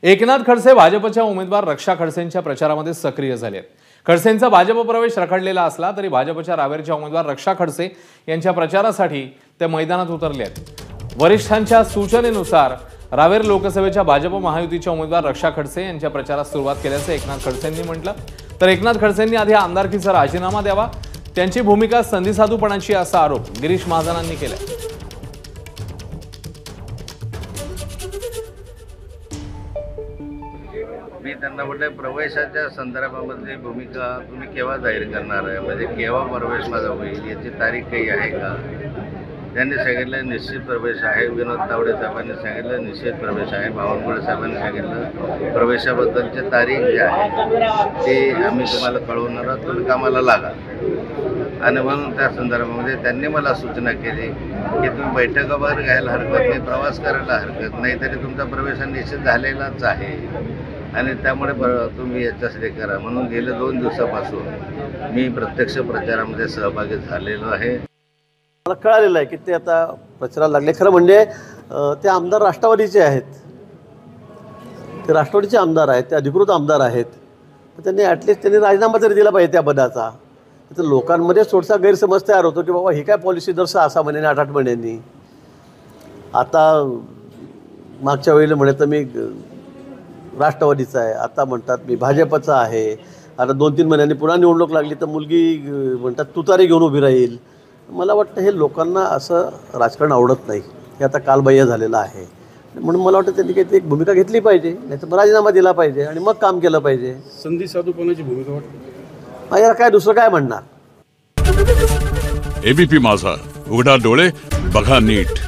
एकनाथ खडसे भाजपच्या उमेदवार रक्षा खडसेंच्या प्रचारामध्ये सक्रिय झाले आहेत। खडसेंचा भाजप प्रवेश रखडलेला असला तरी भाजपच्या रावेरच्या उमेदवार रक्षा खडसे यांच्या प्रचारासाठी ते मैदानात उतरले आहेत। वरिष्ठांच्या सूचनेनुसार रावेर लोकसभेच्या भाजप महायुतीच्या उमेदवार रक्षा खडसे यांच्या प्रचारास सुरुवात केल्याचे एकनाथ खडसेंनी म्हटलं। तर एकनाथ खडसेंनी आधी आमदारकीचा राजीनामा द्यावा, त्यांची भूमिका संधिसाधूपणाची असा आरोप गिरीश महाजनांनी केला। मी त्यांना म्हटलं प्रवेशाच्या संदर्भामध्ये भूमिका तुम्ही केव्हा जाहीर करणार आहे, म्हणजे केव्हा प्रवेश माझा होईल याची तारीख काही आहे का। त्यांनी सांगितलं निश्चित प्रवेश आहे, विनोद तावडे साहेबांनी सांगितलं निश्चित प्रवेश आहे, बावनकुळे साहेबांनी सांगितलं प्रवेशाबद्दलची तारीख जी आहे ती आम्ही तुम्हाला कळवणार आहोत, तुम्ही कामाला लागा। आणि म्हणून त्या संदर्भामध्ये त्यांनी मला सूचना केली की तुम्ही बैठकावर घ्यायला हरकत नाही, प्रवास करायला हरकत नाही, तरी तुमचा प्रवेश निश्चित झालेलाच आहे आणि त्यामुळे तुम्ही याच्यासाठी करा। म्हणून गेल्या 2 दिवसापासून मी प्रत्यक्ष प्रचारामध्ये सहभागी झालेलो आहे। मला कळालेलं आहे की ते आता प्रचाराला लागले। खरं म्हणजे ते आमदार राष्ट्रवादीचे आहेत, ते राष्ट्रवादीचे आमदार आहेत, ते अधिकृत आमदार आहेत। तर त्यांनी ॲटलिस्ट त्यांनी राजीनामा तरी दिला पाहिजे त्या पदाचा। तर लोकांमध्ये थोडासा गैरसमज तयार होतो की बाबा ही काय पॉलिसी दर 6 महिन्यांनी 8 महिन्यांनी। आता मागच्या वेळेला म्हणे तर मी राष्ट्रवादीचा आहे, आता म्हणतात मी भाजपचा आहे। आता 2-3 महिन्यांनी पुन्हा निवडणूक लागली तर मुलगी म्हणतात तुतारी घेऊन उभी राहील। मला वाटतं हे लोकांना असं राजकारण आवडत नाही, हे आता कालबाह्य झालेलं आहे। म्हणून मला वाटतं त्यांनी काही एक भूमिका घेतली पाहिजे, नाही तर राजीनामा दिला पाहिजे आणि मग काम केलं पाहिजे। संधी साधूपणाची भूमिका वाटते यार काय दुसरं काय म्हणणार। एबीपी माझा, उघडा डोळे बघा नीट।